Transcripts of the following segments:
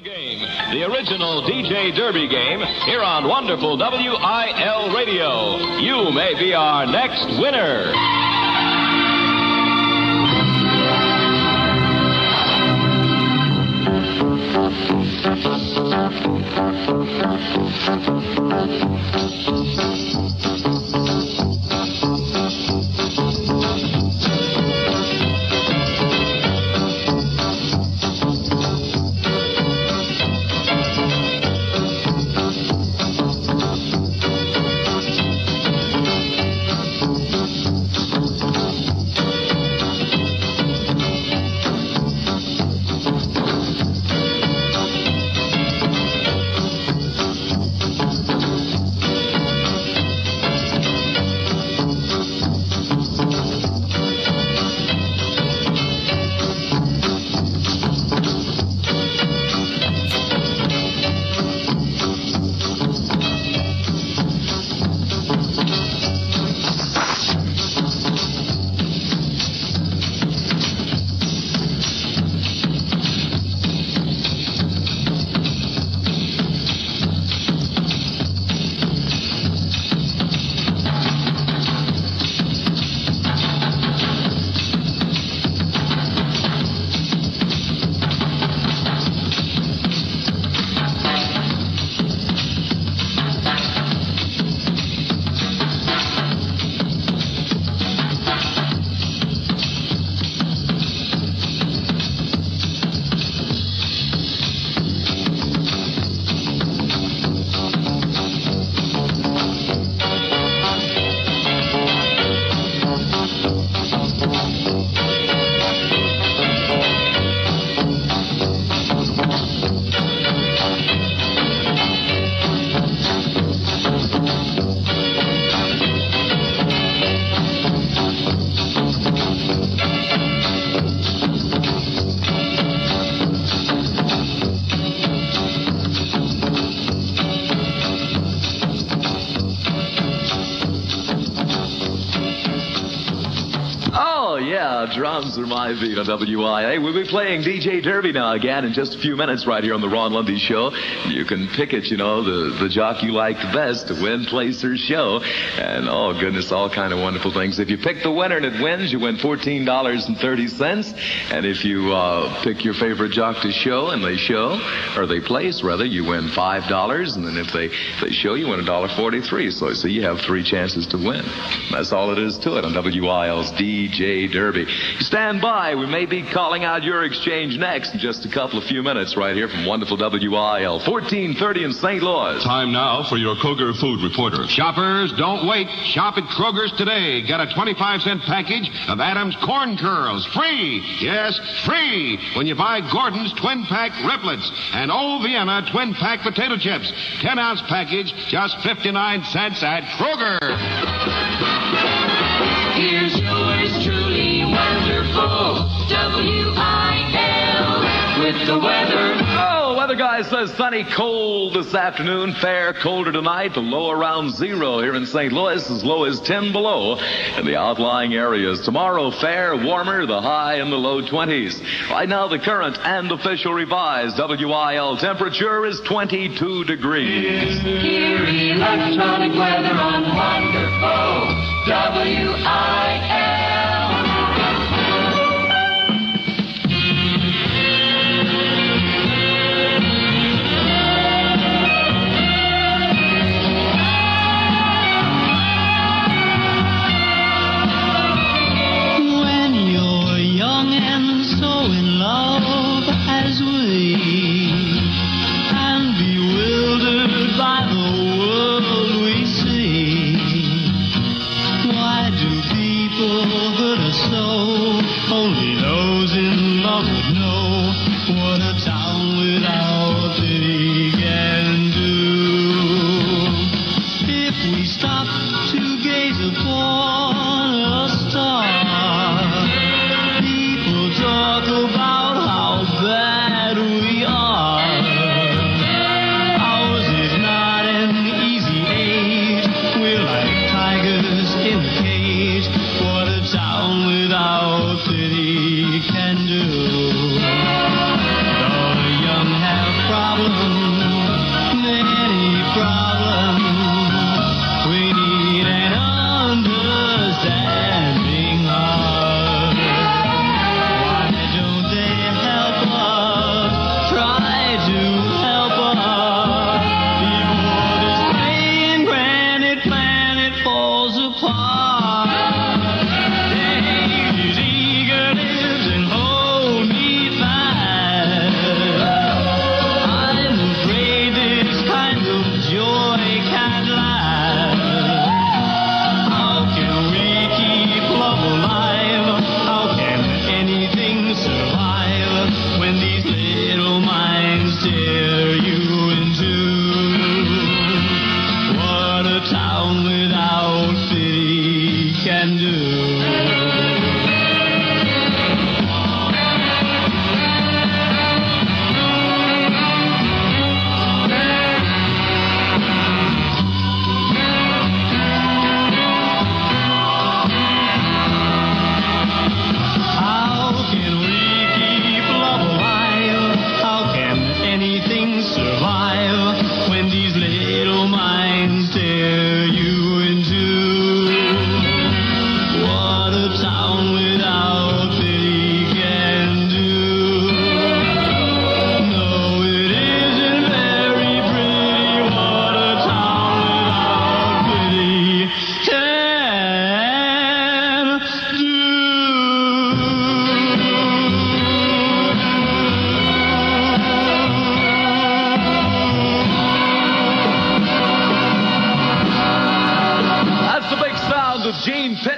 Game, the original DJ Derby game, here on wonderful WIL Radio. You may be our next winner. Drums are my beat on WIA. We'll be playing DJ Derby now again in just a few minutes right here on the Ron Lundy Show. You can pick it, the jock you like the best to win Placer's show. And, oh, goodness, all kind of wonderful things. If you pick the winner and it wins, you win $14.30. And if you pick your favorite jock to show and they place, you win $5. And then if they show, you win $1.43. So you have 3 chances to win. That's all it is to it on WIL's DJ Derby. Stand by. We may be calling out your exchange next in just a few minutes right here from wonderful WIL, 1430 in St. Louis. Time now for your Kroger food reporter. Shoppers, don't wait. Shop at Kroger's today. Get a 25-cent package of Adam's Corn Curls. Free. Yes, free. When you buy Gordon's twin-pack Riplets and Old Vienna twin-pack potato chips. 10-ounce package, just 59 cents at Kroger. Here's yours truly wonderful, WIL, with the weather. Oh, weather guy says sunny, cold this afternoon, fair, colder tonight, the low around 0 here in St. Louis, as low as 10 below in the outlying areas. Tomorrow, fair, warmer, the high in the low 20s. Right now, the current and official revised WIL temperature is 22 degrees. Hear electronic weather on wonderful WIL. When you're young and so in love as we, and bewildered by the world we see, why do people hurt us so? Only those in love would know what a town without pity can do. If we stop to gaze upon a star, people talk about how bad we are. Ours is not an easy age. We're like tigers in a cage. What a town without pity can do. The young have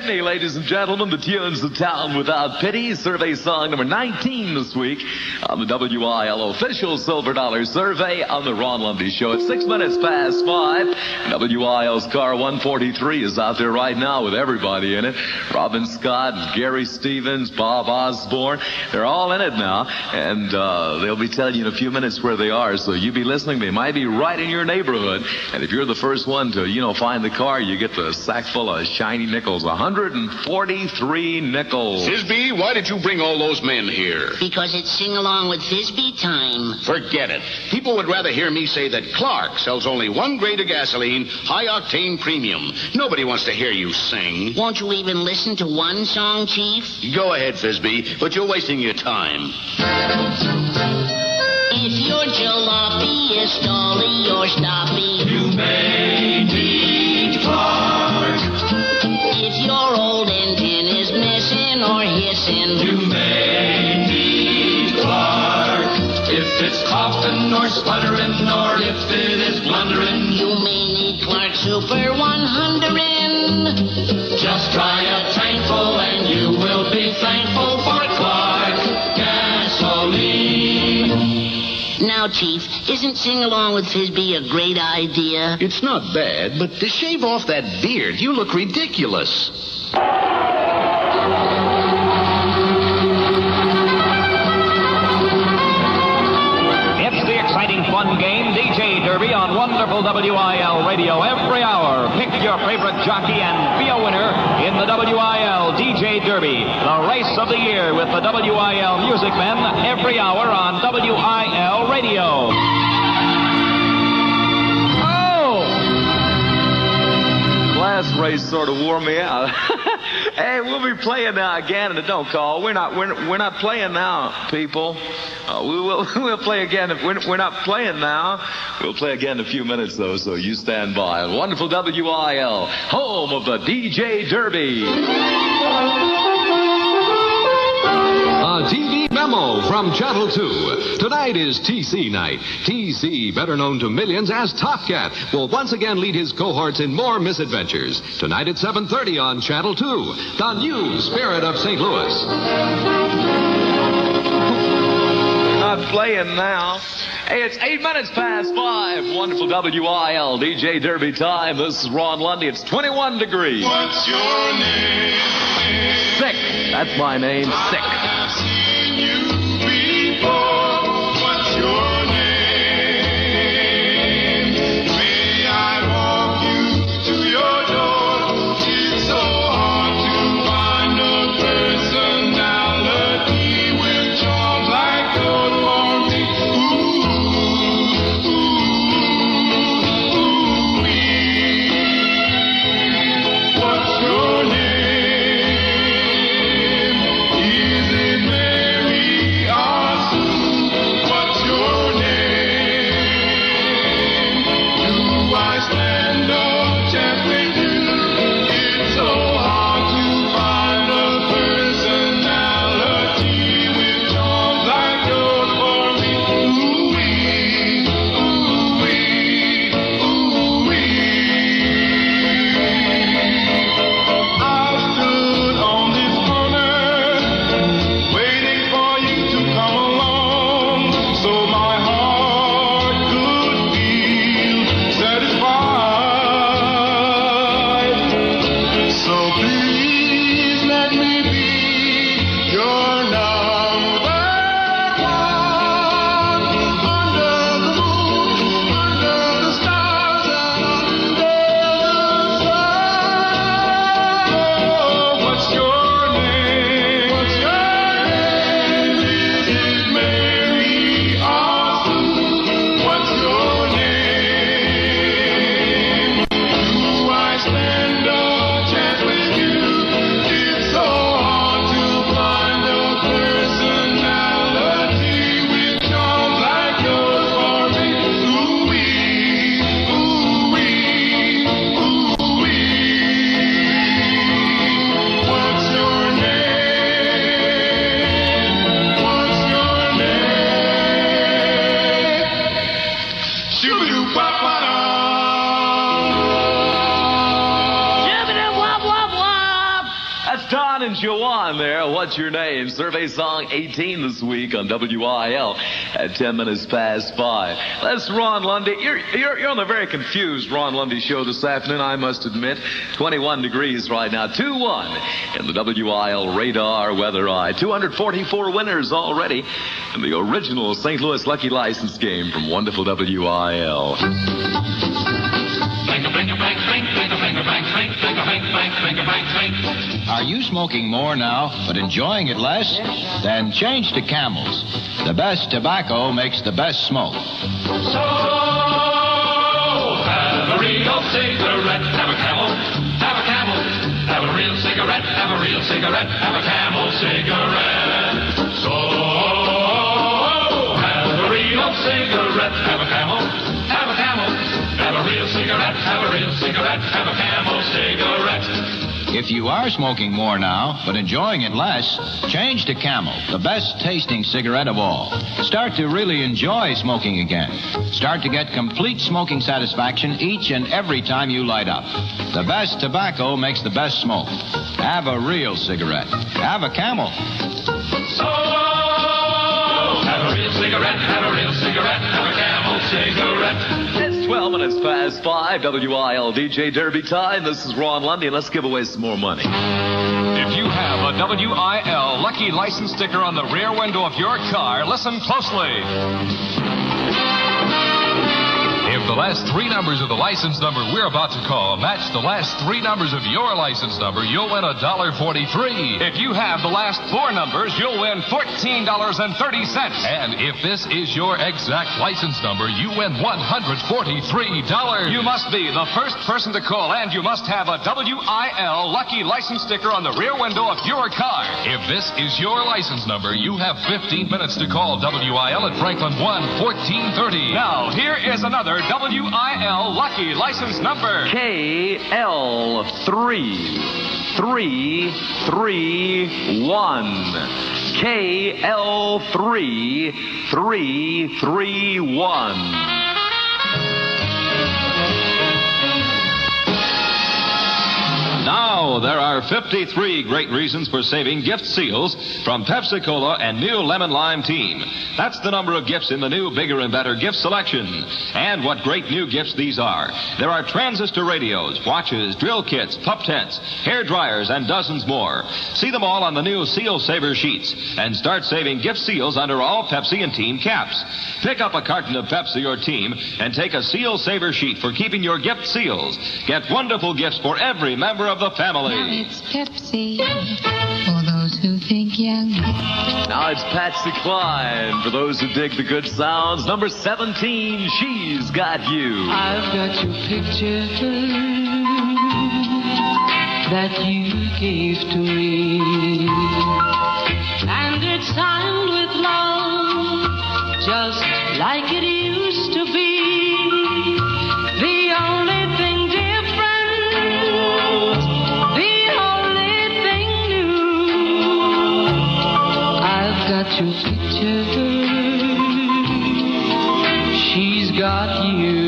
Whitney, ladies and gentlemen, the tunes of Town Without Pity. Survey song number 19 this week on the WIL official Silver Dollar Survey on the Ron Lundy Show. It's 6 minutes past 5. WIL's car 143 is out there right now with everybody in it. Robin Scott, Gary Stevens, Bob Osborne. They're all in it now, and they'll be telling you in a few minutes where they are, so you be listening. They might be right in your neighborhood, and if you're the first one to, find the car, you get the sack full of shiny nickels. 143 nickels. Fisby, why did you bring all those men here? Because it's sing-along with Fisby time. Forget it. People would rather hear me say that Clark sells only one grade of gasoline, high-octane premium. Nobody wants to hear you sing. Won't you even listen to one song, Chief? Go ahead, Fisby, but you're wasting your time. If your jalopy is stolly or stoppy, You may need Clark. if your old engine is missing or hissing, You may need Clark. If it's coughing or sputtering or if it is blundering, you may need Clark Super 100. just try a tankful and you will be thankful for Clark gasoline. Now, Chief, isn't sing-along with Fisby a great idea? It's not bad, but to shave off that beard, you look ridiculous. It's the exciting fun game, DJ Derby, on wonderful WIL radio every hour. Pick your favorite jockey and be a winner in the WIL DJ Derby, the race of the year with the WIL Music Men every hour on WIL radio. Oh! Last race sort of wore me out. Hey, we'll be playing now again, and don't call. We're not playing now, people. We'll play again. If we're not playing now, we'll play again in a few minutes, though, so you stand by. And wonderful WIL, home of the DJ Derby. A TV memo from Channel 2. Tonight is TC night. TC, better known to millions as Top Cat, will once again lead his cohorts in more misadventures. Tonight at 7:30 on Channel 2, the new Spirit of St. Louis. Not playing now. Hey, it's 8 minutes past 5. Wonderful WIL DJ Derby time. This is Ron Lundy. It's 21 degrees. What's your name? Sick. That's my name. Sick. I've seen you before. What's your name? May I walk you to your door? It's so hard to find a personality with charms like yours for me. What's your name? Is it Haven't you won there? What's your name? Survey song 18 this week on WIL at 10 minutes past 5. That's Ron Lundy. You're on the very confused Ron Lundy show this afternoon, I must admit. 21 degrees right now. 2-1 in the WIL radar weather eye. 244 winners already in the original St. Louis Lucky License game from wonderful WIL. Are you smoking more now, but enjoying it less? Then change to Camels. The best tobacco makes the best smoke. So, have a real cigarette, have a Camel, have a Camel, have a real cigarette, have a real cigarette, have a Camel cigarette. So, have a real cigarette, have a Camel, have a Camel, have a real cigarette, have a real cigarette, have a Camel cigarette. If you are smoking more now, but enjoying it less, change to Camel, the best tasting cigarette of all. Start to really enjoy smoking again. Start to get complete smoking satisfaction each and every time you light up. The best tobacco makes the best smoke. Have a real cigarette. Have a Camel. So, have a real cigarette, have a real cigarette, have a Camel cigarette. It's 12 minutes past 5, WIL DJ Derby time. This is Ron Lundy, and let's give away some more money. If you have a WIL Lucky License sticker on the rear window of your car, listen closely. If the last three numbers of the license number we're about to call match the last three numbers of your license number, you'll win $1.43. If you have the last four numbers, you'll win $14.30. And if this is your exact license number, you win $143. You must be the first person to call, and you must have a WIL Lucky License sticker on the rear window of your car. If this is your license number, you have 15 minutes to call WIL at Franklin 1-1430. Now, here is another WIL Lucky License number. KL3331. KL3331. Now, there are 53 great reasons for saving gift seals from Pepsi-Cola and new Lemon Lime Team. That's the number of gifts in the new Bigger and Better gift selection. And what great new gifts these are. There are transistor radios, watches, drill kits, pup tents, hair dryers, and dozens more. See them all on the new Seal Saver sheets and start saving gift seals under all Pepsi and Team caps. Pick up a carton of Pepsi or Team and take a Seal Saver sheet for keeping your gift seals. Get wonderful gifts for every member of the family. Now it's Pepsi for those who think young. Now it's Patsy Cline for those who dig the good sounds. Number 17, She's Got You. I've got your picture that you gave to me, and it's signed with love, just like it used to be. The only thing different, the only thing new, I've got your picture, she's got you.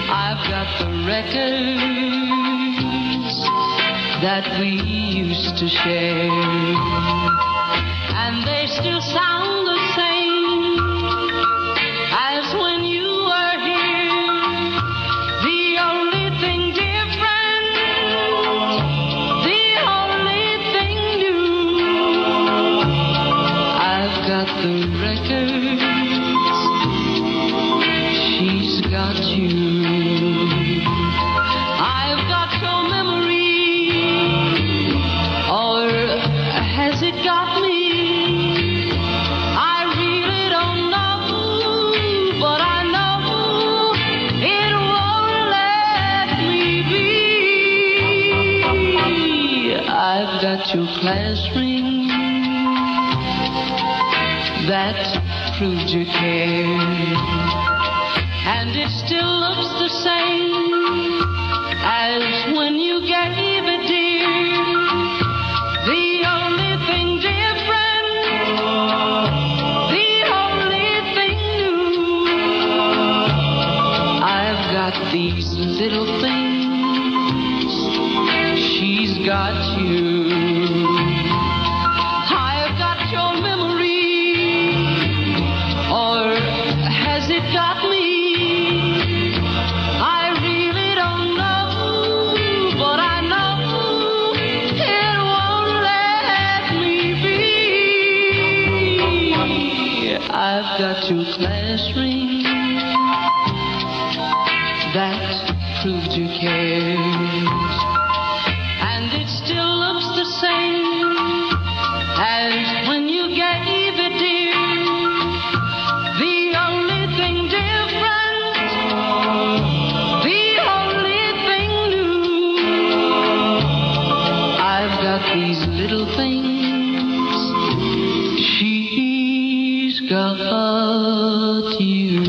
I've got the records that we used to share, and they still sound the same as when you were here. The only thing different, the only thing new, I've got the records, she's got you. I've got your memory, or has it got me? I really don't know, but I know it won't let me be. I've got your class ring that proved your care, and it still looks the same as when you gave it, dear. The only thing different, the only thing new, I've got these little things, she's got you. I've got 2 class rings that prove you care, and it still looks the same as when you gave it, dear. The only thing different, the only thing new, I've got these little things, she's got you.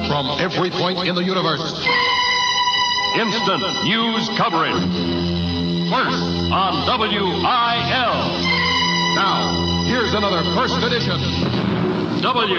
From every point in the universe, Instant news coverage. First on WIL. now, here's another first edition. WIL,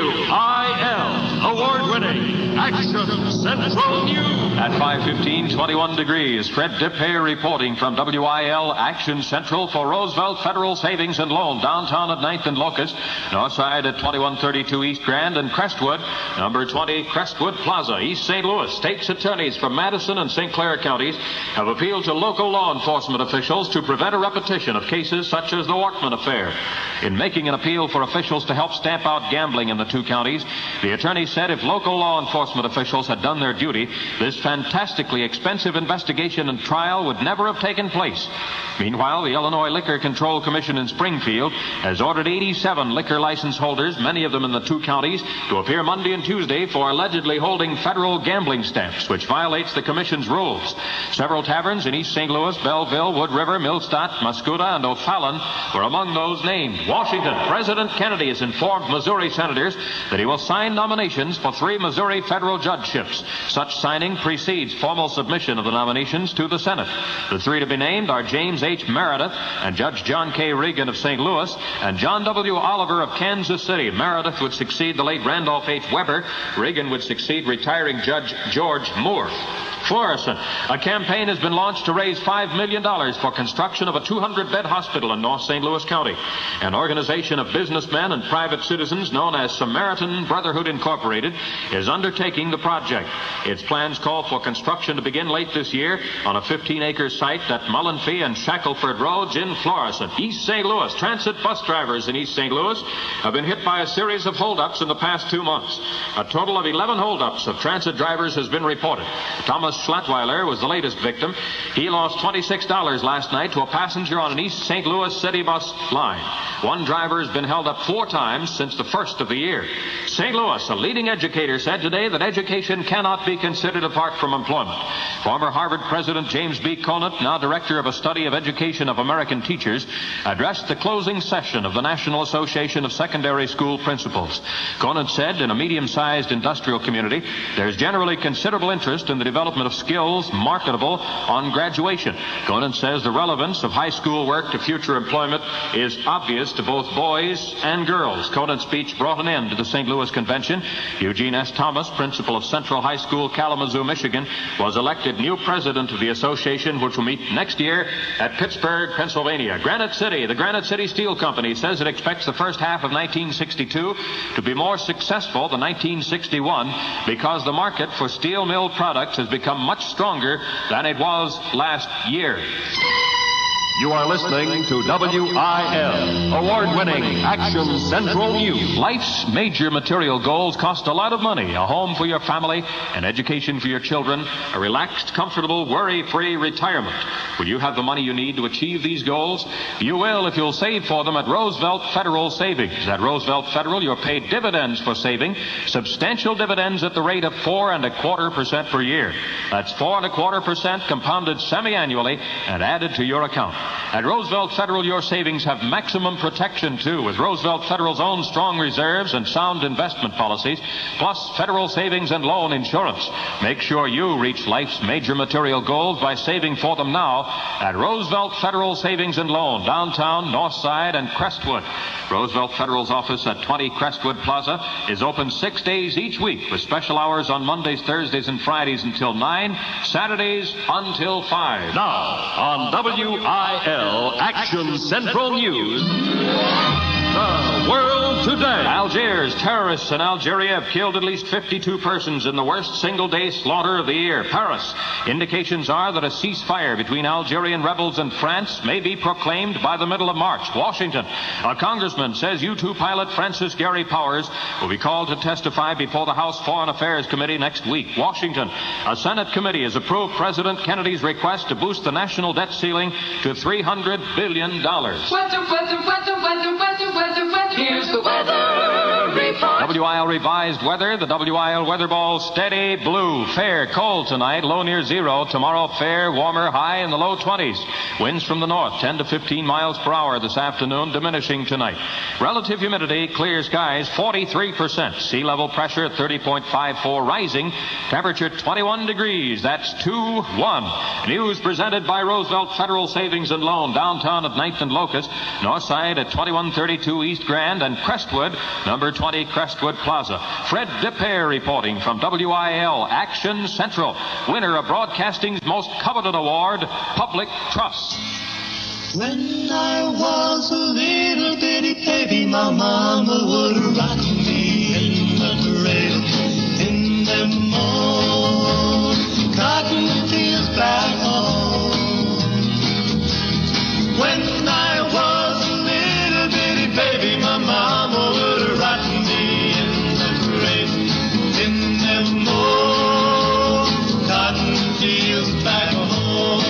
award-winning Action Central News. At 5:15, 21 degrees. Fred Dipay reporting from WIL Action Central for Roosevelt Federal Savings and Loan, downtown at 9th and Locust, north side at 2132 East Grand and Crestwood, number 20 Crestwood Plaza, East St. Louis. State's attorneys from Madison and St. Clair counties have appealed to local law enforcement officials to prevent a repetition of cases such as the Workman affair. In making an appeal for officials to help stamp out gambling in the 2 counties, the attorney said if local law enforcement officials had done their duty, this fantastically expensive investigation and trial would never have taken place. Meanwhile, the Illinois Liquor Control Commission in Springfield has ordered 87 liquor license holders, many of them in the 2 counties, to appear Monday and Tuesday for allegedly holding federal gambling stamps, which violates the commission's rules. Several taverns in East St. Louis, Belleville, Wood River, Millstadt, Mascoutah, and O'Fallon were among those named. Washington, President Kennedy has informed Missouri senators that he will sign nominations for 3 Missouri federal judgeships. Such signing precedes formal submission of the nominations to the Senate. The 3 to be named are James H. Meredith and Judge John K. Regan of St. Louis and John W. Oliver of Kansas City. Meredith would succeed the late Randolph H. Weber. Regan would succeed retiring Judge George Moore. Florissant. A campaign has been launched to raise $5 million for construction of a 200-bed hospital in North St. Louis County. An organization of businessmen and private citizens known as Samaritan Brotherhood Incorporated is undertaking the project. Its plans call for construction to begin late this year on a 15-acre site at Mullenfee and Shackelford Roads in Florissant. East St. Louis. Transit bus drivers in East St. Louis have been hit by a series of holdups in the past 2 months. A total of 11 holdups of transit drivers has been reported. Thomas Schlattweiler was the latest victim. He lost $26 last night to a passenger on an East St. Louis city bus line. One driver has been held up 4 times since the first of the year. St. Louis, a leading educator, said today that education cannot be considered apart from employment. Former Harvard President James B. Conant, now director of a study of education of American teachers, addressed the closing session of the National Association of Secondary School Principals. Conant said in a medium-sized industrial community, there's generally considerable interest in the development of skills marketable on graduation. Conant says the relevance of high school work to future employment is obvious to both boys and girls. Conant's speech brought an end to the St. Louis Convention. Eugene S. Thomas, principal of Central High School, Kalamazoo, Michigan, was elected new president of the association, which will meet next year at Pittsburgh, Pennsylvania. Granite City, the Granite City Steel Company, says it expects the first half of 1962 to be more successful than 1961 because the market for steel mill products has become much stronger than it was last year. You are listening to WIL, award-winning Action Central News. Life's major material goals cost a lot of money. A home for your family, an education for your children, a relaxed, comfortable, worry-free retirement. Will you have the money you need to achieve these goals? You will if you'll save for them at Roosevelt Federal Savings. At Roosevelt Federal, you're paid dividends for saving, substantial dividends at the rate of 4.25% per year. That's 4.25% compounded semi-annually and added to your account. At Roosevelt Federal, your savings have maximum protection, too, with Roosevelt Federal's own strong reserves and sound investment policies, plus federal savings and loan insurance. Make sure you reach life's major material goals by saving for them now at Roosevelt Federal Savings and Loan, downtown, North Side, and Crestwood. Roosevelt Federal's office at 20 Crestwood Plaza is open 6 days each week, with special hours on Mondays, Thursdays, and Fridays until 9, Saturdays until 5. Now, on WIL Action Central News. The World Today. Algiers. Terrorists in Algeria have killed at least 52 persons in the worst single-day slaughter of the year. Paris. Indications are that a ceasefire between Algerian rebels and France may be proclaimed by the middle of March. Washington. A congressman says U-2 pilot Francis Gary Powers will be called to testify before the House Foreign Affairs Committee next week. Washington. A Senate committee has approved President Kennedy's request to boost the national debt ceiling to $300 billion. Here's the weather report. WIL revised weather. The WIL weather ball steady blue. Fair, cold tonight, low near zero. Tomorrow fair, warmer, high in the low 20s. Winds from the north, 10 to 15 miles per hour this afternoon, diminishing tonight. Relative humidity, clear skies, 43%. Sea level pressure, 30.54, rising. Temperature, 21 degrees. That's 2-1. News presented by Roosevelt Federal Savings and Loan, downtown at 9th and Locust, north side at 2132 East Grand, and Crestwood, number 20 Crestwood Plaza. Fred DePere reporting from WIL Action Central, winner of broadcasting's most coveted award, Public Trust. When I was a little bitty baby, my mama would rock me in the cradle in them old cotton fields back home. When I was a little bitty baby, my mama would rock me in the cradle in them old cotton fields back home.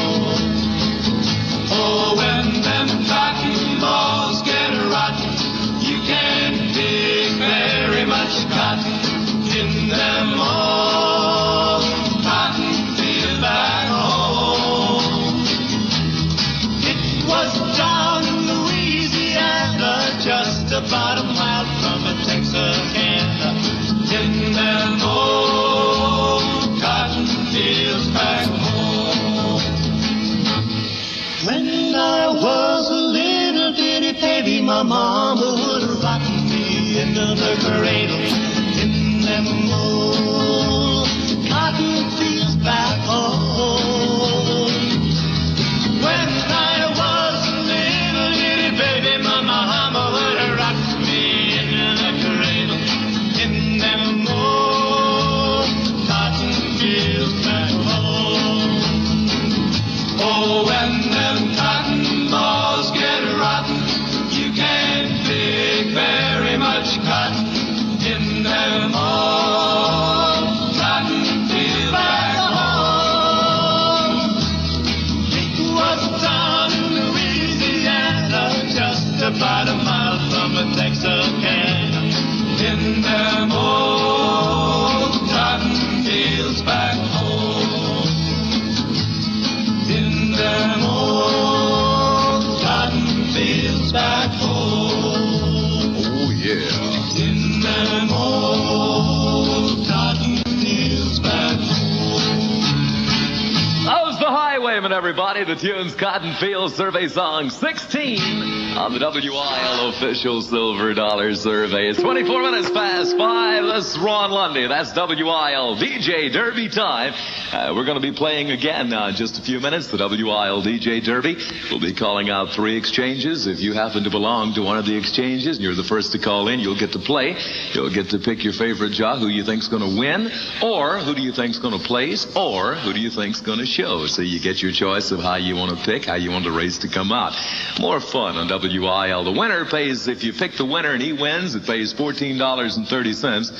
Oh, when them cotton balls get rotten, you can't dig very much cotton in them old cotton fields back home. It was down in Louisiana, just about a mile from Texarkana, in them old cotton fields back home. When I was a little bitty baby, my mama would rock me into the cradle in them old cotton fields back home. When I was a little bitty baby, my mama would rock me into the cradle in them old cotton fields back home. Oh, when them cotton balls get rotten, you can't dig very much cotton in them old cotton fields back home. It was down in Louisiana, just about a mile from Texarkana, in them old cotton fields back home. In them old cotton fields back home. Oh, yeah. In them old cotton fields back home. How's the highwayman, everybody? The tune's Cotton Field Survey Song 16 on the WIL official Silver Dollar Survey. It's 24 minutes past 5. This is Ron Lundy. That's WIL DJ Derby time. We're going to be playing again in just a few minutes. The WIL DJ Derby. We'll be calling out 3 exchanges. If you happen to belong to one of the exchanges and you're the first to call in, you'll get to play. You'll get to pick your favorite jock, who you think's going to win, or who do you think's going to place, or who do you think's going to show. So you get your choice of how you want to pick, how you want the race to come out. More fun on WIL. The winner pays, if you pick the winner and he wins, it pays $14.30.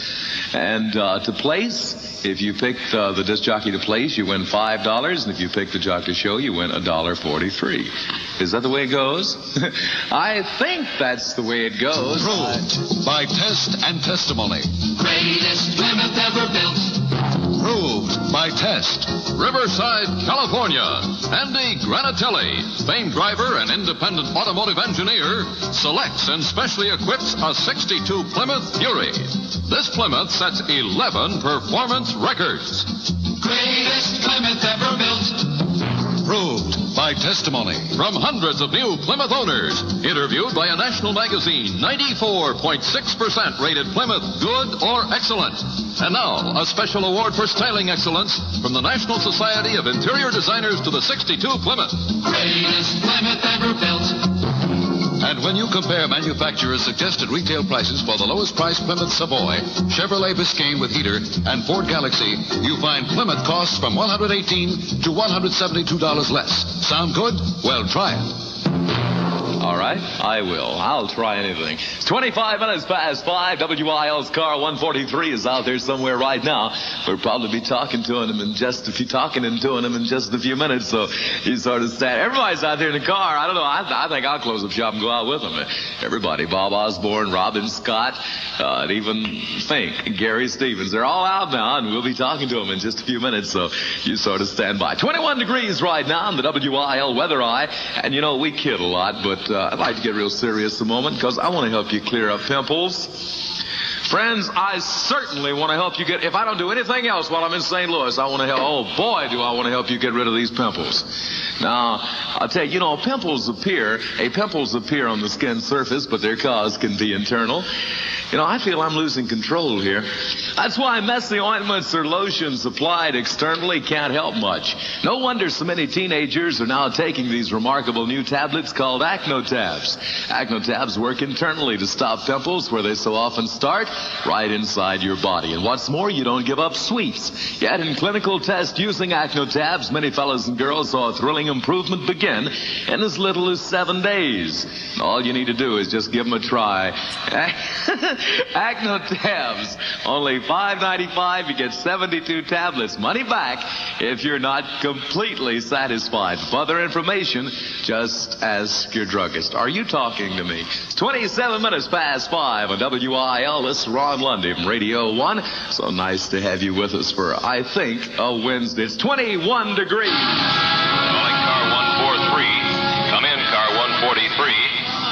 And to place, if you pick the disc jockey to place, you win $5. And if you pick the jock to show, you win $1.43. Is that the way it goes? I think that's the way it goes. Proved by test and testimony. Greatest Plymouth ever built. Proved by test. Riverside, California. Andy Granatelli, famed driver and independent automotive engineer, selects and specially equips a 62 Plymouth Fury. This Plymouth sets 11 performance records. Greatest Plymouth ever built. Proved by testimony. From hundreds of new Plymouth owners, interviewed by a national magazine, 94.6% rated Plymouth good or excellent. And now, a special award for styling excellence from the National Society of Interior Designers to the 62 Plymouth. Greatest Plymouth ever built. And when you you compare manufacturers' suggested retail prices for the lowest price Plymouth Savoy, Chevrolet Biscayne with heater, and Ford Galaxy, you find Plymouth costs from $118 to $172 less. Sound good? Well, try it. All right, I will. I'll try anything. It's 25 minutes past 5. WIL's car 143 is out there somewhere right now. We'll probably be talking to him in just a few minutes. So he's sort of sad. Everybody's out there in the car. I don't know. I think I'll close up shop and go out with him. Everybody, Bob Osborne, Robin Scott, and even Fink, Gary Stevens. They're all out now, and we'll be talking to them in just a few minutes. So you sort of stand by. 21 degrees right now in the WIL weather eye. And, you know, we kid a lot, but I'd like to get real serious a moment because I want to help you clear up pimples. Friends, I certainly want to help you get, if I don't do anything else while I'm in St. Louis, I want to help, oh boy, do I want to help you get rid of these pimples. Now, I'll tell you, you know, pimples appear on the skin surface, but their cause can be internal. You know, I feel I'm losing control here. That's why messy ointments or lotions applied externally can't help much. No wonder so many teenagers are now taking these remarkable new tablets called Acno-Tabs. Acno-Tabs work internally to stop pimples where they so often start, right inside your body. And what's more, you don't give up sweets. Yet in clinical tests using Acno-Tabs, many fellas and girls saw a thrilling improvement begin in as little as 7 days. And all you need to do is just give them a try. Acno-Tabs, only $5.95. You get 72 tablets. Money back if you're not completely satisfied. For further information, just ask your druggist. Are you talking to me? It's 27 minutes past 5 on WIL. This is Ron Lundy from Radio 1. So nice to have you with us for, I think, a Wednesday. It's 21 degrees. Calling car 143. Come in, car 143.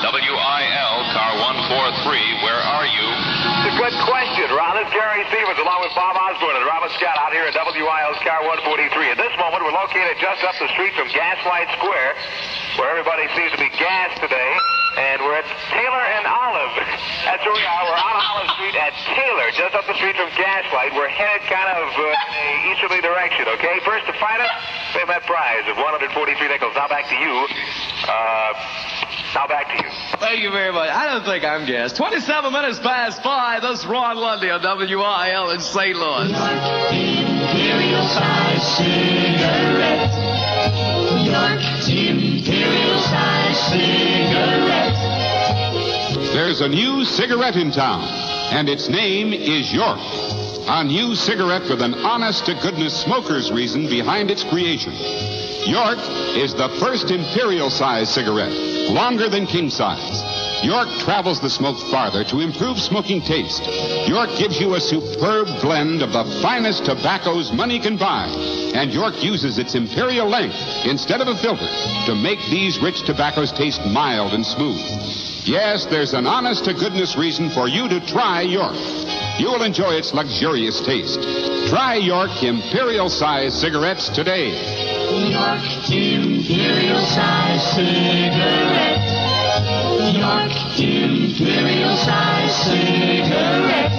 WIL, car 143. Where are you? It's a good question, Ron. This is Gary Stevens along with Bob Osborne and Robin Scott out here at WIL's car 143. At this moment, we're located just up the street from Gaslight Square, where everybody seems to be gassed today. And we're at Taylor and Olive. That's where we are. We're on Olive Street at Taylor, just up the street from Gaslight. We're headed kind of in a easterly direction, okay? First to find us, we have that prize of 143 nickels. Now back to you. Now back to you. Thank you very much. I don't think I'm gassed. 27 minutes past 5. This is Ron Lundy on WIL in St. Louis. Imperial size cigarette. York Imperial size cigarette. There's a new cigarette in town, and its name is York. A new cigarette with an honest-to-goodness smoker's reason behind its creation. York is the first imperial-size cigarette, longer than king-size. York travels the smoke farther to improve smoking taste. York gives you a superb blend of the finest tobaccos money can buy. And York uses its imperial length instead of a filter to make these rich tobaccos taste mild and smooth. Yes, there's an honest-to-goodness reason for you to try York. You will enjoy its luxurious taste. Try York Imperial-Size cigarettes today. York Imperial-Size cigarette. York Imperial-Size cigarette.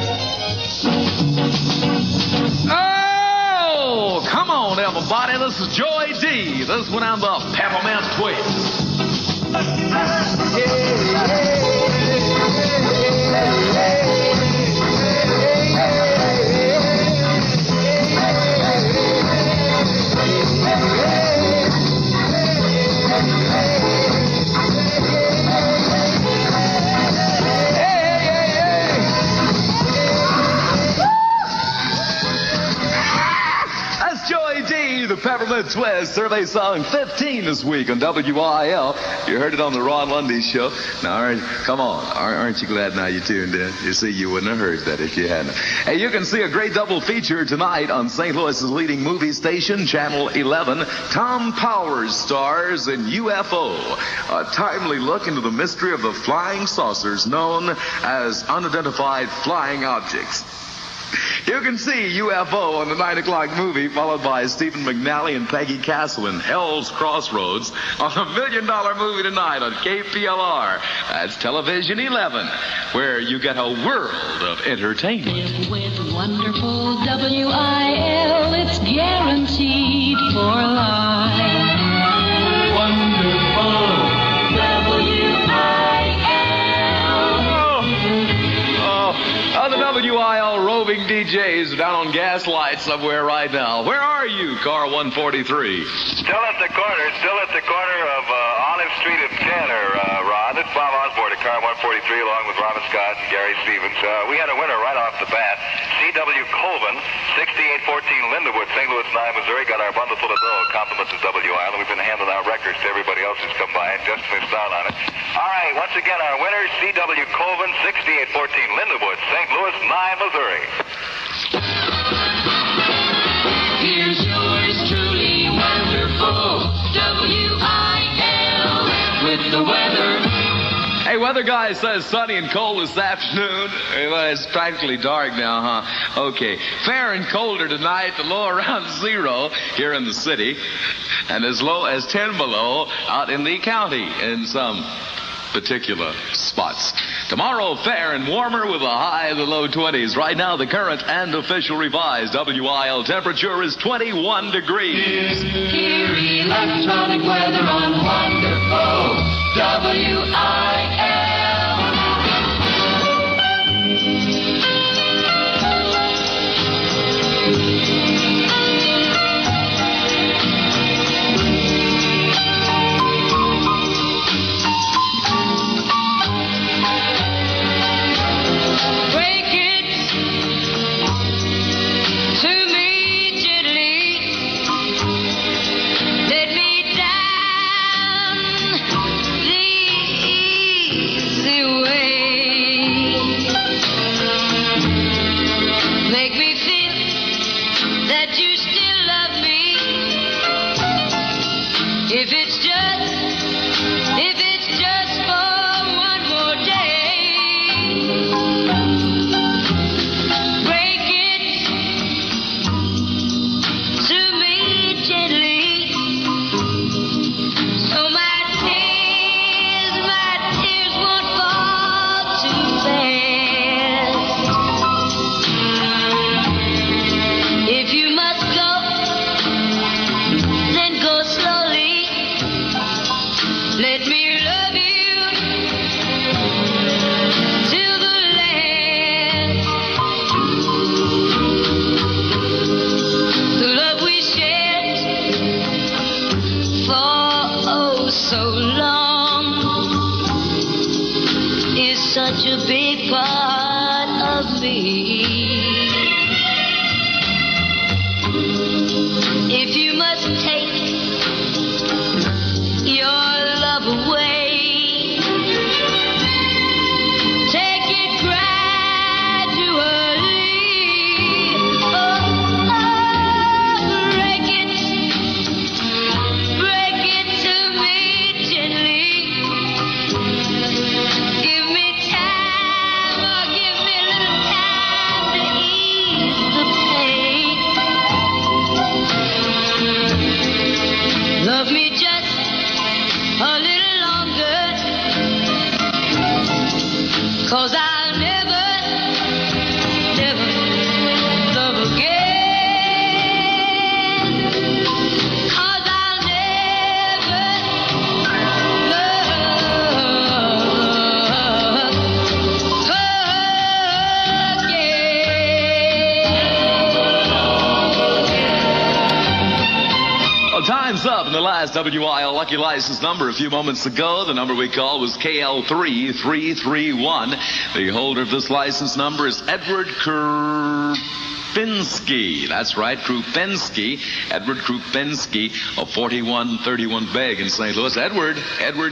Oh, come on, everybody. This is Joy D. This one on the Peppermint Twist. The Peppermint Twist, survey song 15 this week on WIL. You heard it on the Ron Lundy Show. Now, come on. Aren't you glad now you tuned in? You see, you wouldn't have heard that if you hadn't. Hey, you can see a great double feature tonight on St. Louis's leading movie station, Channel 11. Tom Powers stars in UFO, a timely look into the mystery of the flying saucers known as unidentified flying objects. You can see UFO on the 9 o'clock movie, followed by Stephen McNally and Peggy Castle in Hell's Crossroads on a $1 million movie tonight on KPLR. That's Television 11, where you get a world of entertainment. Live with wonderful WIL, it's guaranteed for life. Wonderful WIL. DJs down on Gaslight somewhere right now. Where are you, car 143? Still at the corner of Olive Street and Tanner, Ron. It's Bob Osborne at car 143 along with Robin Scott and Gary Stevens. We had a winner right off the bat. C.W. Colvin, 6814 Lindenwood, St. Louis 9, Missouri. Got our bundle full of dough. Compliments of WIL. And we've been handing out records to everybody else who's come by and just missed out on it. All right, once again, our winner, C.W. Colvin, 6814 Lindenwood, St. Louis 9, Missouri. Here's yours truly, wonderful WIL with the weather. Hey, weather guy says sunny and cold this afternoon. Well, it's practically dark now, huh? Okay. Fair and colder tonight, the low around 0 here in the city, and as low as 10 below out in the county in some particular spots. Tomorrow, fair and warmer with a high in the low 20s. Right now, the current and official revised WIL temperature is 21 degrees. Hear electronic weather on wonderful WIL. If it's just for one more day, break it to me gently, so my tears won't fall too fast. If you must go, then go slowly. Let me love you till the last. The love we shared for oh so long is such a big part of me. If you must take your love away, take it gradually. Break it to me gently. Give me time, or give me a little time to ease the pain. Love me just a little longer, 'cause I'll never love again, 'cause I'll never love again. Well, time's up in the last WIL lucky license number a few moments ago. The number we called was KL3331. The holder of this license number is Edward Krupinski. That's right, Krupinski. Edward Krupinski of 4131 Beg in St. Louis. Edward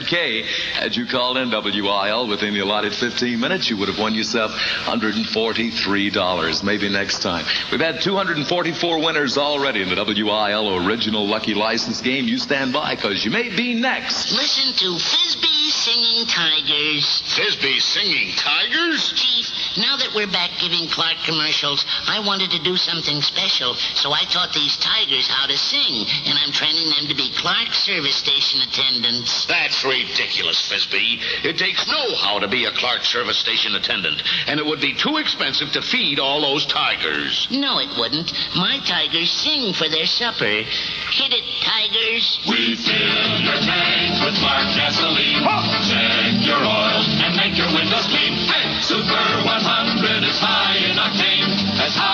K. Had you called in WIL within the allotted 15 minutes, you would have won yourself $143. Maybe next time. We've had 244 winners already in the WIL original lucky license game. You stand by, because you may be next. Listen to Fizbee Singing Tigers. Fizbee Singing Tigers? Chief, now that we're back giving Clark commercials, I wanted to do something special, so I taught these tigers how to sing, and I'm training them to be Clark service station attendants. That's ridiculous, Fizbee. It takes know-how to be a Clark service station attendant, and it would be too expensive to feed all those tigers. No, it wouldn't. My tigers sing for their supper. Hit it, tigers. We fill your tanks with Clark gasoline. Check your oil and make your windows clean. Hey, Super 100 is high in octane. As high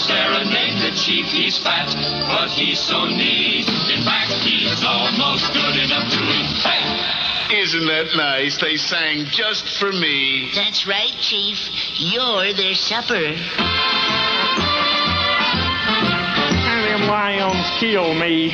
serenade the chief. He's fat, but he's so neat. In fact, he's almost good enough to eat. Hey! Isn't that nice? They sang just for me. That's right, Chief. You're their supper. Them lions kill me.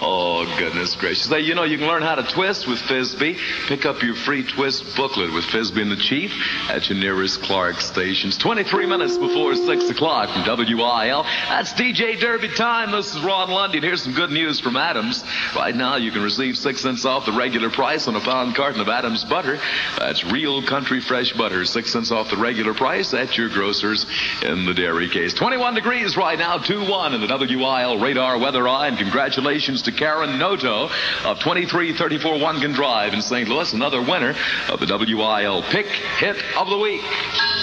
Oh, goodness gracious. Hey, you know, you can learn how to twist with Frisbee. Pick up your free twist booklet with Frisbee and the Chief at your nearest Clark stations. 23 minutes before 6 o'clock from WIL. That's DJ Derby time. This is Ron Lundy. And here's some good news from Adams. Right now, you can receive 6 cents off the regular price on a pound carton of Adams butter. That's real country fresh butter. 6 cents off the regular price at your grocers in the dairy case. 21 degrees right now, 2-1 in the WIL radar weather eye. And congratulations to Karen Noto of 2334 Wangan Drive in St. Louis, another winner of the WIL Pick Hit of the Week.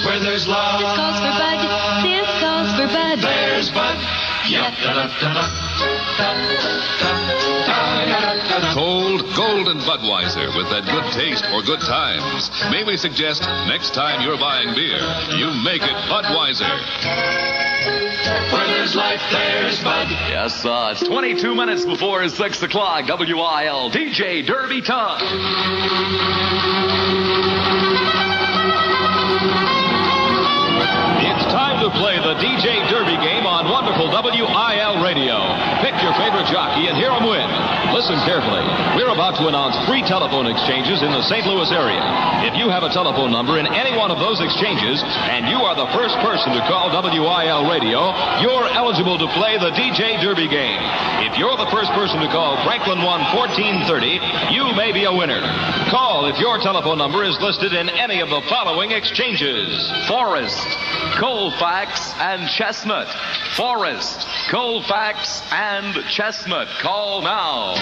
Where there's love. This calls for Bud. This calls for Bud. There's Bud. Cold, golden Budweiser with that good taste for good times. May we suggest next time you're buying beer, you make it Budweiser. Where there's life, there's Bud. Yes, it's 22 minutes before 6 o'clock. WIL DJ Derby time. It's time to play the DJ Derby game on wonderful WIL radio. Pick your favorite jockey and hear him win. Listen carefully. We're about to announce free telephone exchanges in the St. Louis area. If you have a telephone number in any one of those exchanges and you are the first person to call WIL radio, you're eligible to play the DJ Derby game. If you're the first person to call Franklin 1-1430, you may be a winner. Call if your telephone number is listed in any of the following exchanges. Forrest, Colfax, and Chestnut. Forrest, Colfax, and Chestnut. Call now.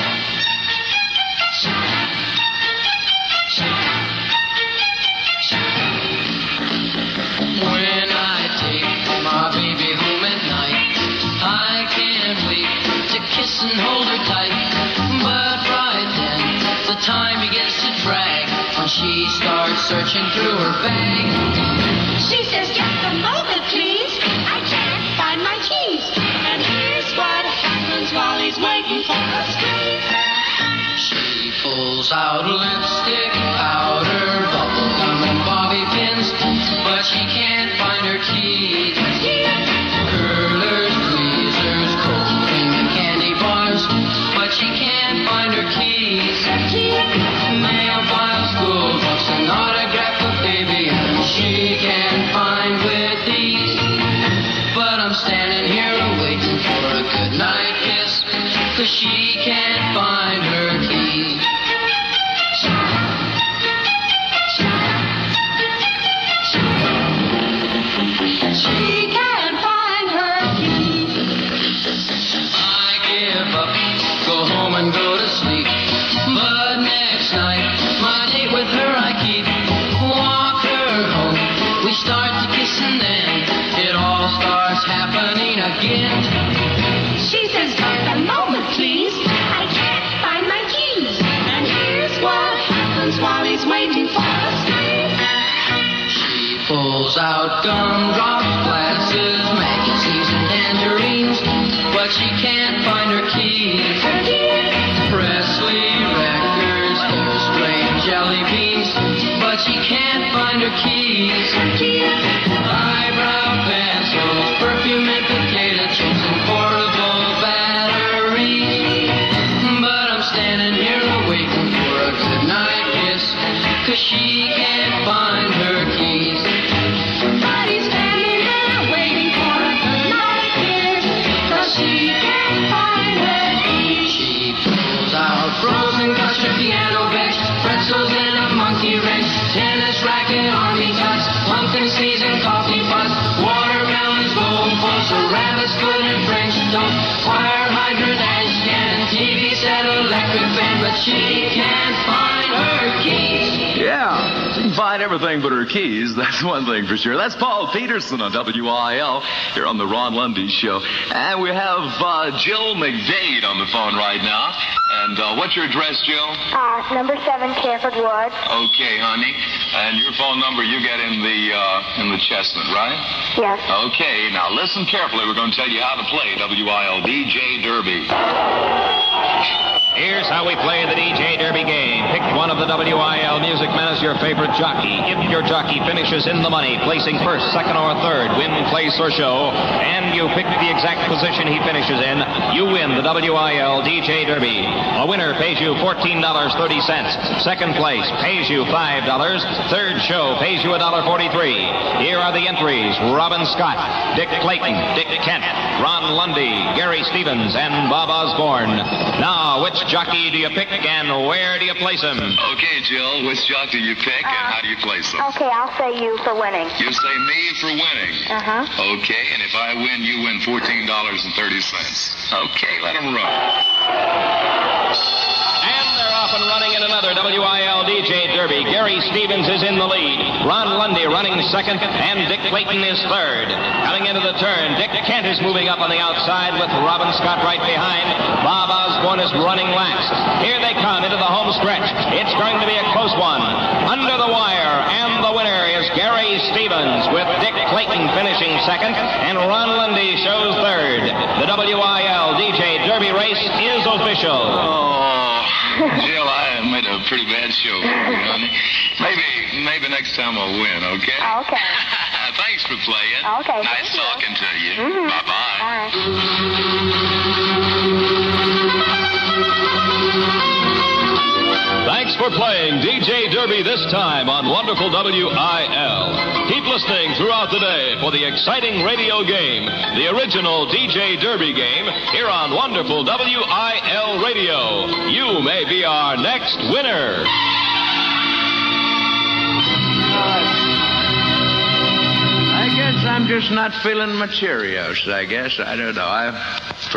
When I take my baby home at night, I can't wait to kiss and hold her tight. But right then, the time begins to drag when she starts searching through her bag. She says, just a moment, please. I can't find my keys. And here's what happens while he's waiting for us. She pulls out lipstick, powder, bubble gum, and bobby pins, but she can't find her keys. Curlers, tweezers, cold cream, and candy bars, but she can't find her keys. Mail files, school books, an autograph of baby, and she can't find with these. But I'm standing here waiting for a goodnight kiss, 'cause she can't find her keys. She can't find her keys. I give up, go home and go to sleep. But next night, my date with her I keep. Walk her home, we start to kiss and then it all starts happening again. She says, just a moment, please. I can't find my keys. And here's what happens while he's waiting for us. She pulls out gumdrops, glasses, magazines, and tangerines, but she can't find her keys. Presley records, hairspray, and jelly beans, but she can't find her keys. Eyebrow pencils, perfume, and potato chips, and portable batteries. But I'm standing here waiting for a goodnight kiss, 'cause she can't find her keys. But he's standing there waiting for a goodnight kiss, 'cause she can't find her keys. She pulls out frozen custard, piano bench, pretzels, and a monkey wrench, tennis racket, army tots, pumpkin seeds, and coffee pots, watermelons, goldfish, a rabbit's foot, and French toast, fire hydrant, ash can, TV set, electric fan, but she can't find her keys. Yeah, she can find everything but her keys. That's one thing for sure. That's Paul Peterson on WIL here on the Ron Lundy Show. And we have Jill McDade on the phone right now. And what's your address, Jill? Number 7, Canford Wood. Okay, honey. And your phone number you get in the Chestnut, right? Yes. Okay, now listen carefully. We're going to tell you how to play WIL DJ Derby. Here's how we play the DJ Derby game. Pick one of the WIL music men as your favorite jockey. If your jockey finishes in the money, placing first, second, or third, win, place, or show, and you pick the exact position he finishes in, you win the WIL DJ Derby. A winner pays you $14.30. Second place pays you $5. Third show pays you $1.43. Here are the entries: Robin Scott, Dick Clayton, Dick Kent, Ron Lundy, Gary Stevens, and Bob Osborne. Now, which jockey do you pick and where do you place him? Okay, Jill, which jockey do you pick and how do you place him? Okay, I'll say you for winning. You say me for winning. Uh-huh. Okay, and if I win, you win $14.30. Okay, let him run. And they're off and running in another WIL DJ Derby. Gary Stevens is in the lead. Ron Lundy running second, and Dick Clayton is third. Coming into the turn, Dick Kent is moving up on the outside with Robin Scott right behind. Bob Osborne is running last. Here they come into the home stretch. It's going to be a close one. Under the wire, and the winner is Gary Stevens, with Dick Clayton finishing second, and Ron Lundy shows third. The WIL DJ Derby race is official. Oh, Jill, I made a pretty bad show for you, honey. Maybe next time I'll win, okay? Okay. Thanks for playing. Okay. Nice talking to you. Mm-hmm. Bye-bye. Thanks for playing DJ Derby this time on Wonderful WIL. Keep listening throughout the day for the exciting radio game, the original DJ Derby game, here on Wonderful WIL Radio. You may be our next winner. I guess I'm just not feeling my Cheerios, I guess. I don't know. I've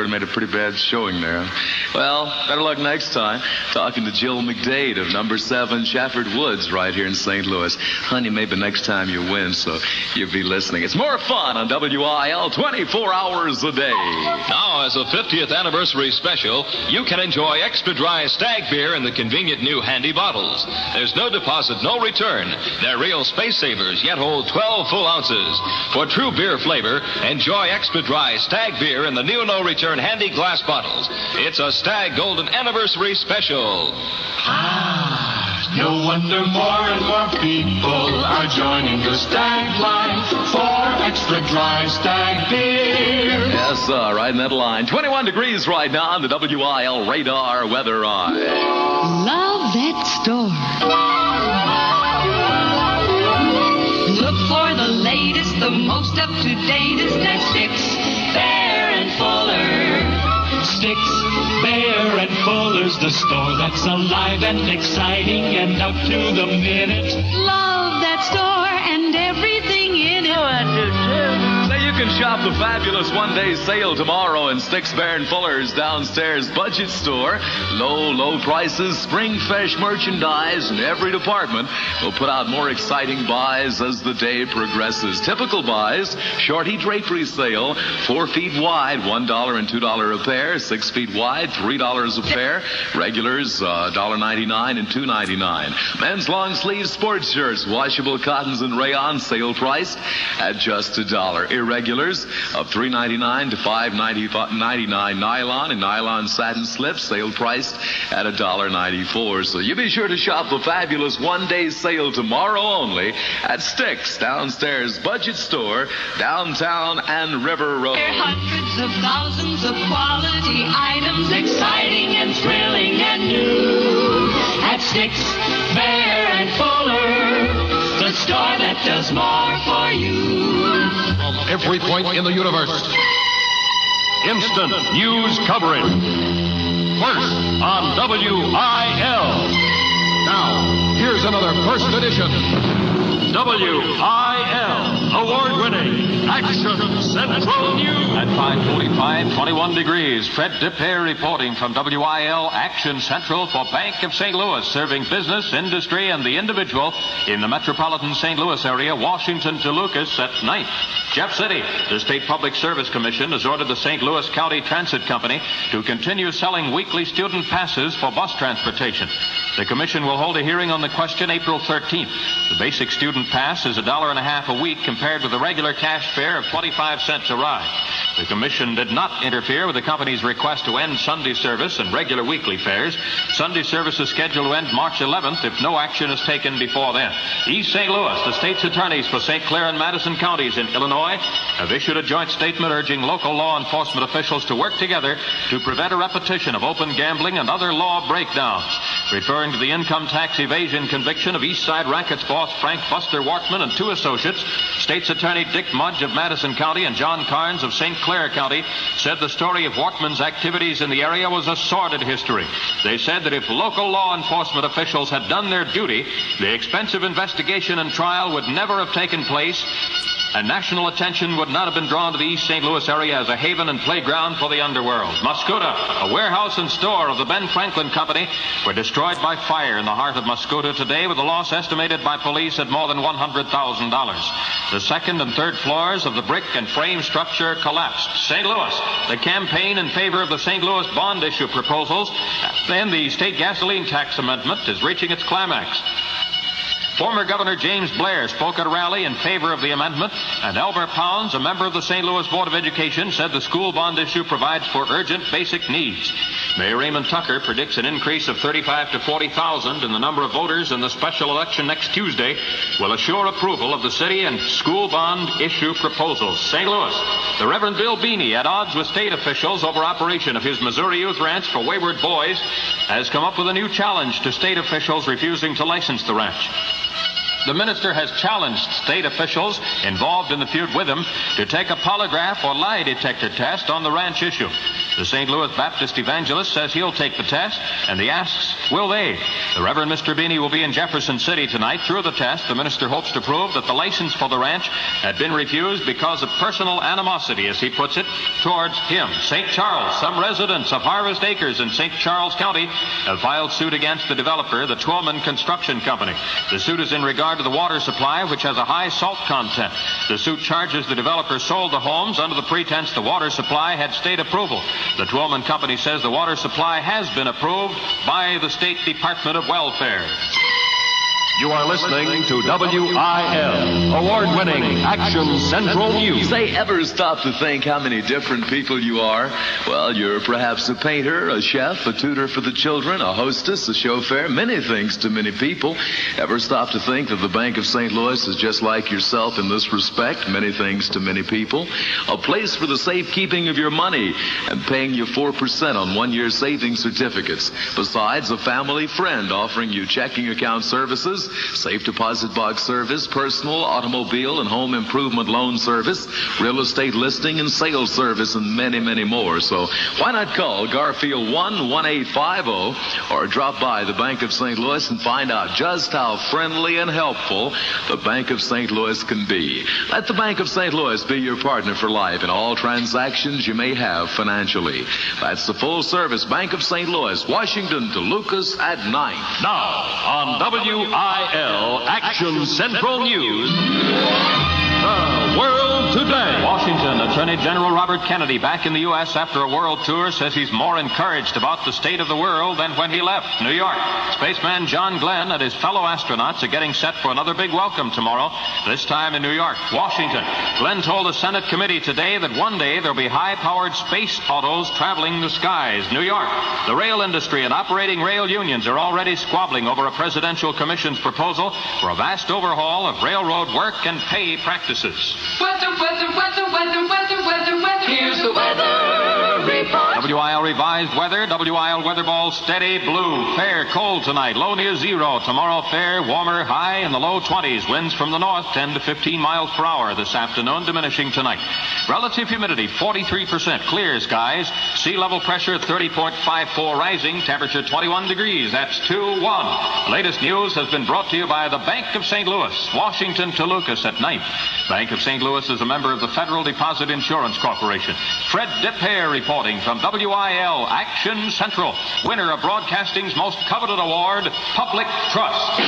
made a pretty bad showing there. Well, better luck next time. Talking to Jill McDade of number 7 Shafford Woods right here in St. Louis. Honey, maybe next time you win, so you'll be listening. It's more fun on WIL 24 hours a day. Now, as a 50th anniversary special, you can enjoy extra dry stag beer in the convenient new handy bottles. There's no deposit, no return. They're real space savers, yet hold 12 full ounces. For true beer flavor, enjoy extra dry stag beer in the new no return handy glass bottles. It's a Stag Golden Anniversary Special. No wonder more and more people are joining the Stag line for extra dry Stag beer. Yes, sir, right in that line. 21 degrees right now on the WIL radar weather eye. Love that store. Look for the latest, the most up-to-datest at Sticks, Bear and Fuller. Sticks, Bear and Fuller's the store that's alive and exciting and up to the minute. Love that store and everything in it. Oh, I do too. Now you can shop the fabulous one-day sale tomorrow in Sticks, Bear and Fuller's downstairs budget store. Low prices, spring fresh merchandise in every department. We'll put out more exciting buys as the day progresses. Typical buys: shorty drapery sale, 4 feet wide, $1 and $2 a pair. 6 feet wide, $3 a pair. Regulars, $1.99 and $2.99. Men's long sleeve sports shirts, washable cottons and rayon, sale priced at just $1. Irregulars of $3.99 to $5.99. Nylon and nylon satin slips, sale priced at $1.94. So you be sure to shop the fabulous one-day sale tomorrow only at Sticks, downstairs budget store, downtown and River Road. There are hundreds of thousands of quality items, exciting and thrilling and new. At Sticks, Bear and Fuller, the store that does more for you. From every point in the universe, Instant news coverage. First on WIL. now, here's another first edition. WIL, award-winning Action Central News. At 5:45, 21 degrees. Fred Dipper reporting from WIL Action Central for Bank of St. Louis, serving business, industry, and the individual in the metropolitan St. Louis area, Washington to Lucas at 9th. Jeff City, the State Public Service Commission has ordered the St. Louis County Transit Company to continue selling weekly student passes for bus transportation. The commission will hold a hearing on the question April 13th. The basic student pass is $1.50 a week compared with the regular cash fare of 25 cents a ride. The commission did not interfere with the company's request to end Sunday service and regular weekly fares. Sunday service is scheduled to end March 11th if no action is taken before then. East St. Louis, the state's attorneys for St. Clair and Madison counties in Illinois have issued a joint statement urging local law enforcement officials to work together to prevent a repetition of open gambling and other law breakdowns. Referring to the income tax evasion conviction of East Side Rackets boss Frank Buster Wortman and 2 associates, State's Attorney Dick Mudge of Madison County and John Carnes of St. Clair County said the story of Wortman's activities in the area was a sordid history. They said that if local law enforcement officials had done their duty, the expensive investigation and trial would never have taken place, and national attention would not have been drawn to the East St. Louis area as a haven and playground for the underworld. Muscuda, a warehouse and store of the Ben Franklin Company, were destroyed by fire in the heart of Muscuda today, with a loss estimated by police at more than $100,000. The second and third floors of the brick and frame structure collapsed. St. Louis, the campaign in favor of the St. Louis bond issue proposals, then the state gasoline tax amendment is reaching its climax. Former Governor James Blair spoke at a rally in favor of the amendment, and Albert Pounds, a member of the St. Louis Board of Education, said the school bond issue provides for urgent basic needs. Mayor Raymond Tucker predicts an increase of 35 to 40,000 in the number of voters in the special election next Tuesday will assure approval of the city and school bond issue proposals. St. Louis, the Reverend Bill Beanie, at odds with state officials over operation of his Missouri Youth Ranch for wayward boys, has come up with a new challenge to state officials refusing to license the ranch. The minister has challenged state officials involved in the feud with him to take a polygraph or lie detector test on the ranch issue. The St. Louis Baptist evangelist says he'll take the test, and he asks, will they? The Reverend Mr. Beanie will be in Jefferson City tonight. Through the test, the minister hopes to prove that the license for the ranch had been refused because of personal animosity, as he puts it, towards him. St. Charles, some residents of Harvest Acres in St. Charles County have filed suit against the developer, the Twillman Construction Company. The suit is in regard to the water supply, which has a high salt content. The suit charges the developer sold the homes under the pretense the water supply had state approval. The Twillman Company says the water supply has been approved by the State Department of Welfare. You are listening to WIL, award-winning Action Central News. Say, ever stop to think how many different people you are? Well, you're perhaps a painter, a chef, a tutor for the children, a hostess, a chauffeur, many things to many people. Ever stop to think that the Bank of St. Louis is just like yourself in this respect, many things to many people? A place for the safekeeping of your money and paying you 4% on one-year savings certificates. Besides, a family friend offering you checking account services, safe deposit box service, personal, automobile, and home improvement loan service, real estate listing and sales service, and many, many more. So why not call Garfield 1-1850 or drop by the Bank of St. Louis and find out just how friendly and helpful the Bank of St. Louis can be. Let the Bank of St. Louis be your partner for life in all transactions you may have financially. That's the full-service Bank of St. Louis, Washington to Lucas at 9. Now, on WIL Action Central News, The World Today. Washington Attorney General Robert Kennedy, back in the U.S. after a world tour, says he's more encouraged about the state of the world than when he left New York. Spaceman John Glenn and his fellow astronauts are getting set for another big welcome tomorrow, this time in New York. Washington. Glenn told a Senate committee today that one day there'll be high-powered space autos traveling the skies. New York. The rail industry and operating rail unions are already squabbling over a presidential commission's proposal for a vast overhaul of railroad work and pay practices. Weather. Here's the weather report. WIL revised Revised weather, WIL weather ball steady blue. Fair, cold tonight, low near 0. Tomorrow fair, warmer, high in the low 20s. Winds from the north, 10 to 15 miles per hour this afternoon, diminishing tonight. Relative humidity, 43%. Clear skies. Sea level pressure, 30.54 rising. Temperature, 21 degrees. That's 2-1. Latest news has been brought to you by the Bank of St. Louis, Washington to Lucas at 9th. Bank of St. Louis is a member of the Federal Deposit Insurance Corporation. Fred DePere reporting from WIL Action Central, winner of broadcasting's most coveted award, Public Trust.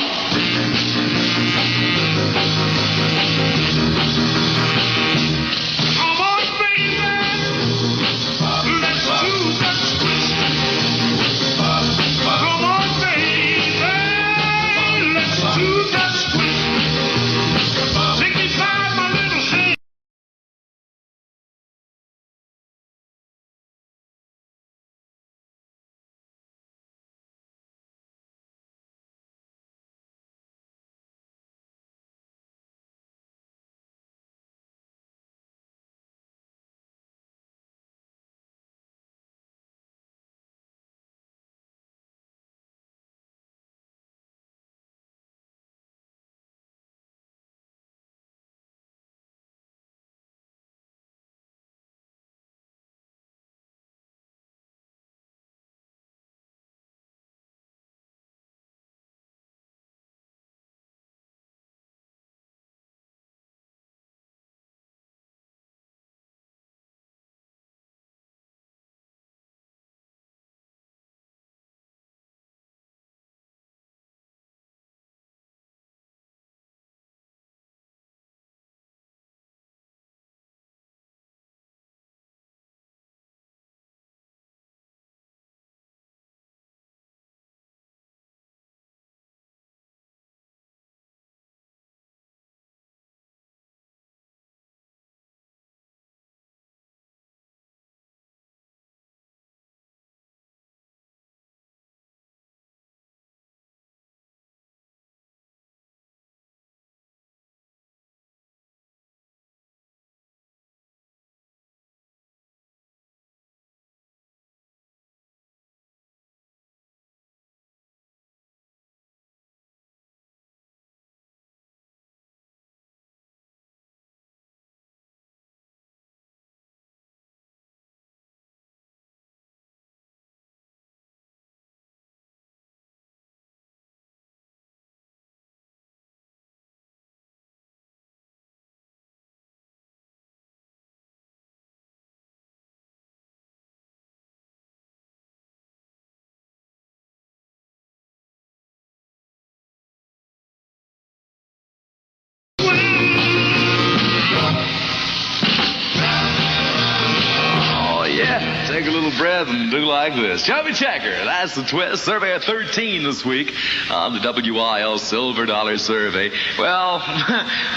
Take a little breath and do like this. Chubby Checker, that's the twist. Survey of 13 this week on the WIL Silver Dollar Survey. Well,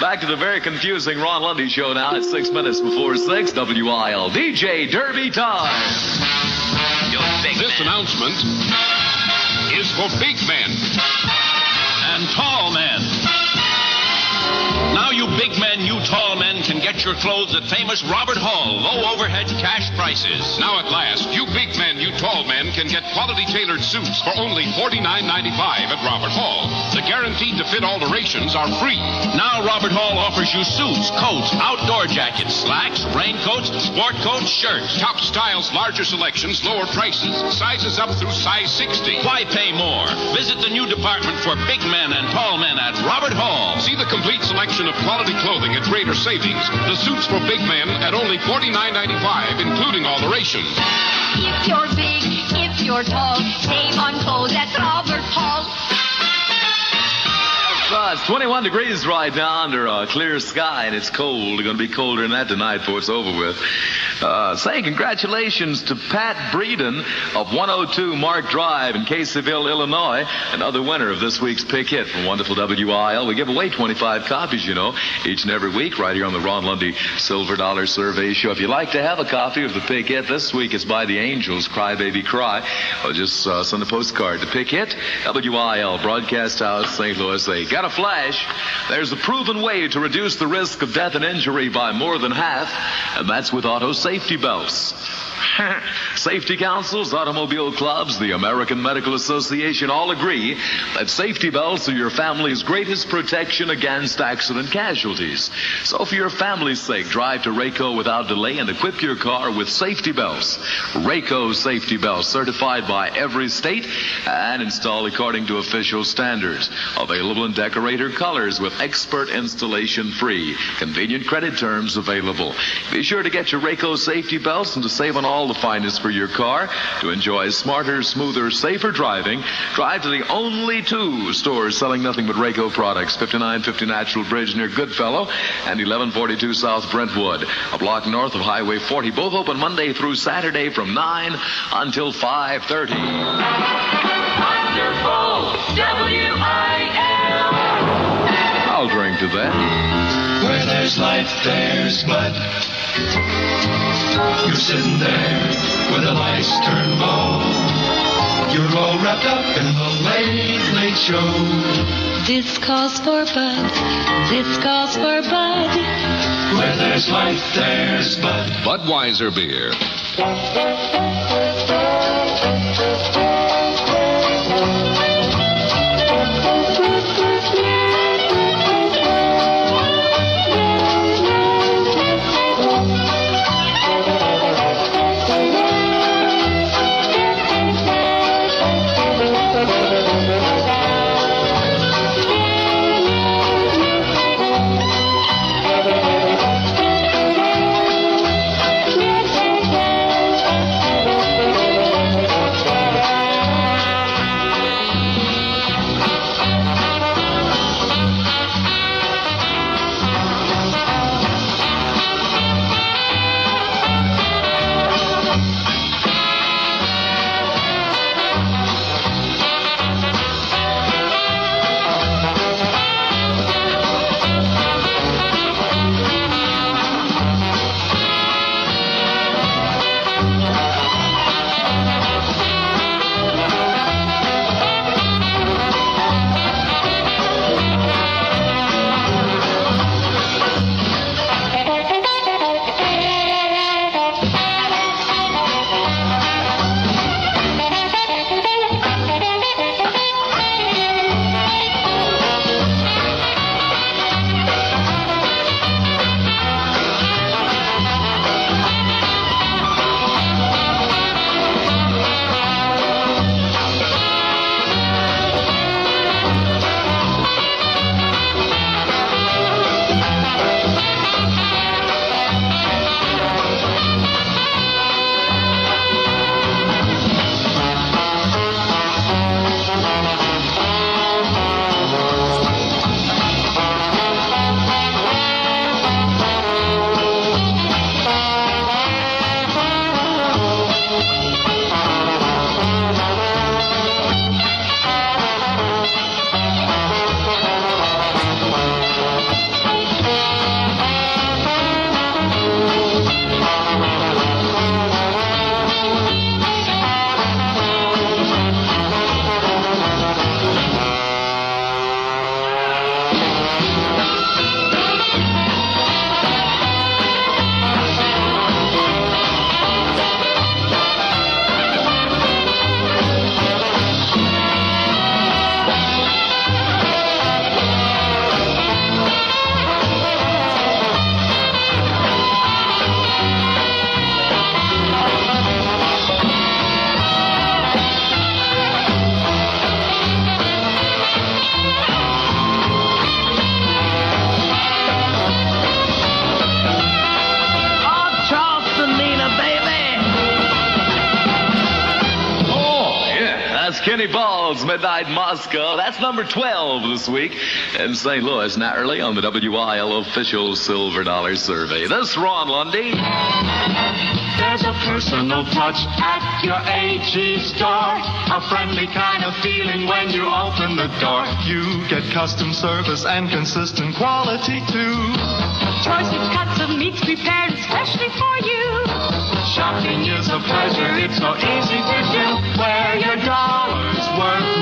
back to the very confusing Ron Lundy show now at 6 minutes before 6. WIL DJ Derby time. This announcement is for big men and tall men. Now you big men, you tall men can get your clothes at famous Robert Hall, low overhead cash prices. Now at last, you big men, you tall men can get quality tailored suits for only $49.95 at Robert Hall. The guaranteed to fit alterations are free. Now Robert Hall offers you suits, coats, outdoor jackets, slacks, raincoats, sport coats, shirts. Top styles, larger selections, lower prices. Sizes up through size 60. Why pay more? Visit the new department for big men and tall men at Robert Hall. See the complete selection of quality clothing at greater savings. The suits for big men at only $49.95, including alterations. If you're big, if you're tall, save on clothes at Robert Hall. It's 21 degrees right now under a clear sky, and it's cold. It's going to be colder than that tonight before it's over with. Say congratulations to Pat Breeden of 102 Mark Drive in Caseyville, Illinois, another winner of this week's Pick Hit from wonderful WIL. We give away 25 copies, you know, each and every week right here on the Ron Lundy Silver Dollar Survey Show. If you'd like to have a copy of the Pick Hit, this week it's by the Angels, Cry Baby Cry. Or just send a postcard to Pick Hit, WIL, Broadcast House, St. Louis. They got a flash. There's a proven way to reduce the risk of death and injury by more than half, and that's with auto safety belts. Safety councils, automobile clubs, the American Medical Association all agree that safety belts are your family's greatest protection against accident casualties. So for your family's sake, drive to Rayco without delay and equip your car with safety belts. Rayco safety belts, certified by every state and installed according to official standards. Available in decorator colors with expert installation free. Convenient credit terms available. Be sure to get your Rayco safety belts and to save on all the finest for your car. To enjoy smarter, smoother, safer driving, drive to the only two stores selling nothing but Rayco products. 5950 Natural Bridge near Goodfellow and 1142 South Brentwood. A block north of Highway 40. Both open Monday through Saturday from 9 until 5:30. Wonderful WIL. I'll drink to that. Where there's life, there's blood. You're sitting there with the lights turned low. You're all wrapped up in the late, late show. This calls for Bud. This calls for Bud. Where there's life, there's Bud. Budweiser beer. Kenny Ball's Midnight Moscow. That's number 12 this week in St. Louis. Now early on the WIL official Silver Dollar Survey. This Ron Lundy. There's a personal touch at your AG store. A friendly kind of feeling when you open the door. You get custom service and consistent quality too. Choices cuts of meats prepared especially for you. Shopping is a pleasure, it's so easy to do. Where your dollar's worth